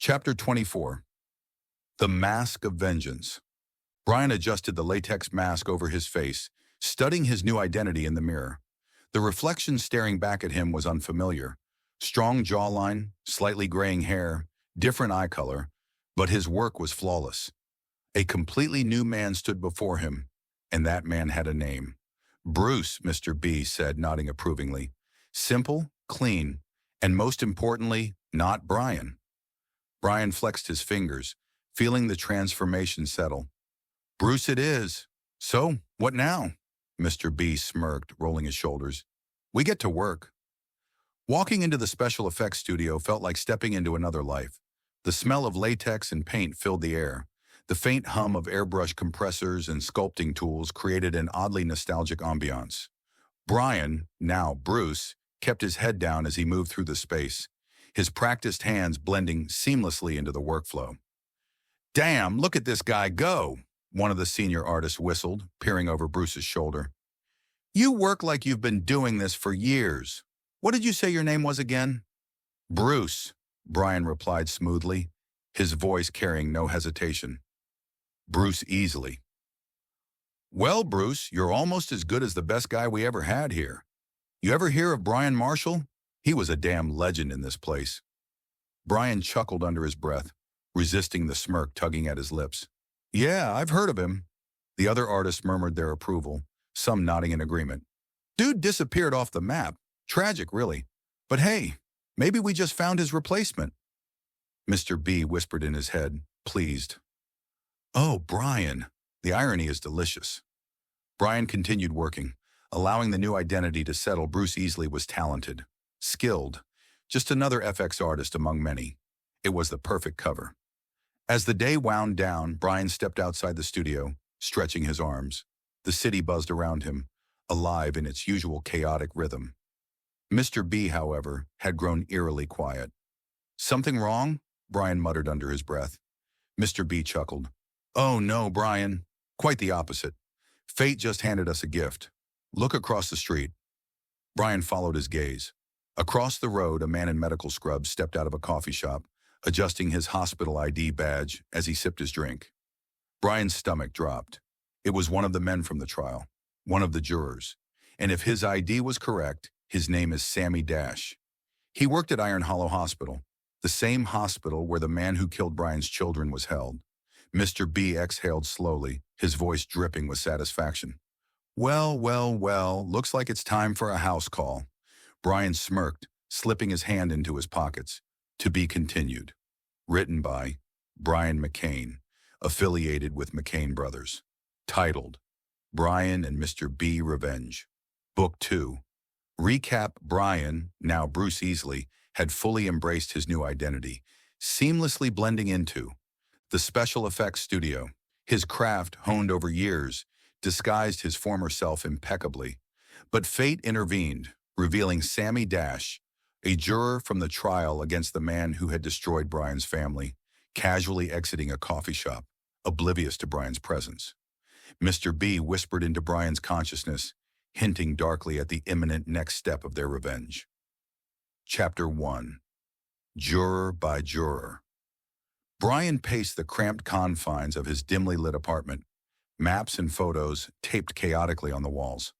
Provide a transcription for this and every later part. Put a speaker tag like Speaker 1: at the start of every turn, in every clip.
Speaker 1: Chapter 24. The Mask of Vengeance. Brian adjusted the latex mask over his face, studying his new identity in the mirror. The reflection staring back at him was unfamiliar. Strong jawline, slightly graying hair, different eye color, but his work was flawless. A completely new man stood before him, and that man had a name. Bruce, Mr. B said, nodding approvingly. Simple, clean, and most importantly, not Brian. Brian flexed his fingers, feeling the transformation settle. Bruce it is. So, what now? Mr. B smirked, rolling his shoulders. We get to work. Walking into the special effects studio felt like stepping into another life. The smell of latex and paint filled the air. The faint hum of airbrush compressors and sculpting tools created an oddly nostalgic ambiance. Brian, now Bruce, kept his head down as he moved through the space, his practiced hands blending seamlessly into the workflow. Damn, look at this guy go, one of the senior artists whistled, peering over Bruce's shoulder. You work like you've been doing this for years. What did you say your name was again? Bruce, Brian replied smoothly, his voice carrying no hesitation. Bruce Easley. Well, Bruce, you're almost as good as the best guy we ever had here. You ever hear of Brian Marshall? He was a damn legend in this place. Brian chuckled under his breath, resisting the smirk tugging at his lips. Yeah, I've heard of him. The other artists murmured their approval, some nodding in agreement. Dude disappeared off the map. Tragic, really. But hey, maybe we just found his replacement. Mr. B whispered in his head, pleased. Oh, Brian. The irony is delicious. Brian continued working, allowing the new identity to settle. Bruce Easley was talented, skilled, just another FX artist among many. It was the perfect cover. As the day wound down, Brian stepped outside the studio, stretching his arms. The city buzzed around him, alive in its usual chaotic rhythm. Mr. B, however, had grown eerily quiet. Something wrong? Brian muttered under his breath. Mr. B chuckled. Oh no, Brian. Quite the opposite. Fate just handed us a gift. Look across the street. Brian followed his gaze. Across the road, a man in medical scrubs stepped out of a coffee shop, adjusting his hospital ID badge as he sipped his drink. Brian's stomach dropped. It was one of the men from the trial, one of the jurors. And if his ID was correct, his name is Sammy Dash. He worked at Iron Hollow Hospital, the same hospital where the man who killed Brian's children was held. Mr. B exhaled slowly, his voice dripping with satisfaction. Well, looks like it's time for a house call. Brian smirked, slipping his hand into his pockets. To be continued. Written by Brian McCain, affiliated with McCain Brothers. Titled, Brian and Mr. B Revenge. Book 2. Recap. Brian, now Bruce Easley, had fully embraced his new identity, seamlessly blending into the special effects studio. His craft, honed over years, disguised his former self impeccably. But fate intervened, revealing Sammy Dash, a juror from the trial against the man who had destroyed Brian's family, casually exiting a coffee shop, oblivious to Brian's presence. Mr. B whispered into Brian's consciousness, hinting darkly at the imminent next step of their revenge. Chapter 1. Juror by Juror. Brian paced the cramped confines of his dimly lit apartment, maps and photos taped chaotically on the walls.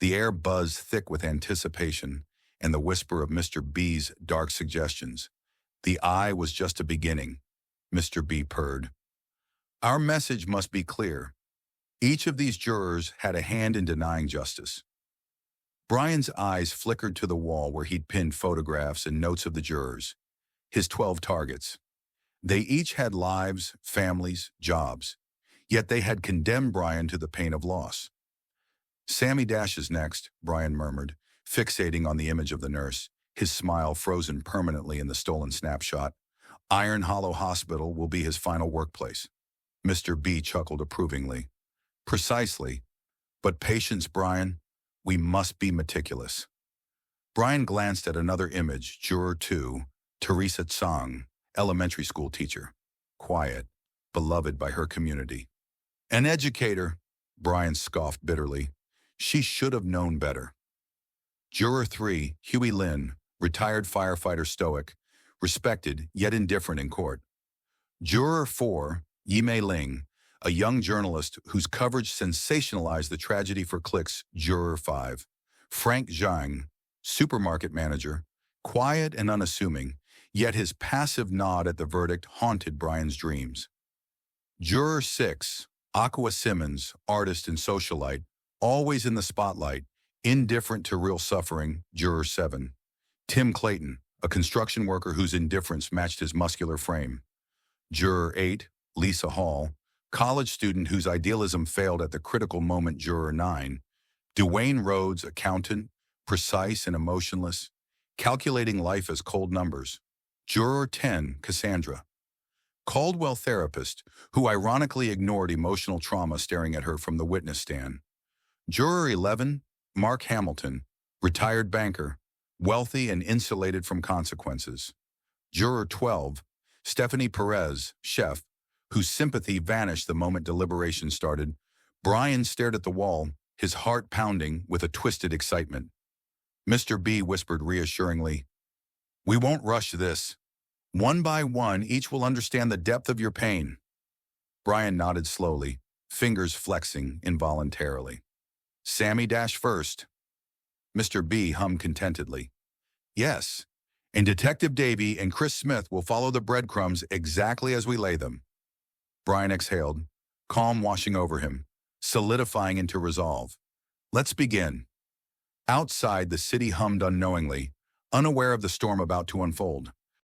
Speaker 1: The air buzzed thick with anticipation and the whisper of Mr. B's dark suggestions. The eye was just a beginning, Mr. B purred. Our message must be clear. Each of these jurors had a hand in denying justice. Brian's eyes flickered to the wall where he'd pinned photographs and notes of the jurors, his 12 targets. They each had lives, families, jobs, yet they had condemned Brian to the pain of loss. Sammy Dash is next, Brian murmured, fixating on the image of the nurse, his smile frozen permanently in the stolen snapshot. Iron Hollow Hospital will be his final workplace. Mr. B chuckled approvingly. Precisely. But patience, Brian. We must be meticulous. Brian glanced at another image, Juror 2, Teresa Tsang, elementary school teacher. Quiet, beloved by her community. An educator, Brian scoffed bitterly. She should have known better. Juror 3, Huey Lin, retired firefighter stoic, respected yet indifferent in court. Juror 4, Yimei Ling, a young journalist whose coverage sensationalized the tragedy for clicks. Juror 5, Frank Zhang, supermarket manager, quiet and unassuming, yet his passive nod at the verdict haunted Brian's dreams. Juror 6, Aqua Simmons, artist and socialite, always in the spotlight, indifferent to real suffering. Juror 7, Tim Clayton, a construction worker whose indifference matched his muscular frame. Juror 8, Lisa Hall, college student whose idealism failed at the critical moment. Juror 9, Dwayne Rhodes, accountant, precise and emotionless, calculating life as cold numbers. Juror 10, Cassandra, Caldwell therapist, who ironically ignored emotional trauma staring at her from the witness stand. Juror 11, Mark Hamilton, retired banker, wealthy and insulated from consequences. Juror 12, Stephanie Perez, chef, whose sympathy vanished the moment deliberation started. Brian stared at the wall, his heart pounding with a twisted excitement. Mr. B whispered reassuringly, "We won't rush this. One by one, each will understand the depth of your pain." Brian nodded slowly, fingers flexing involuntarily. "Sammy dash first." Mr. B hummed contentedly. "Yes, and Detective Davy and Chris Smith will follow the breadcrumbs exactly as we lay them." Brian exhaled, calm washing over him, solidifying into resolve. "Let's begin." Outside, the city hummed unknowingly, unaware of the storm about to unfold.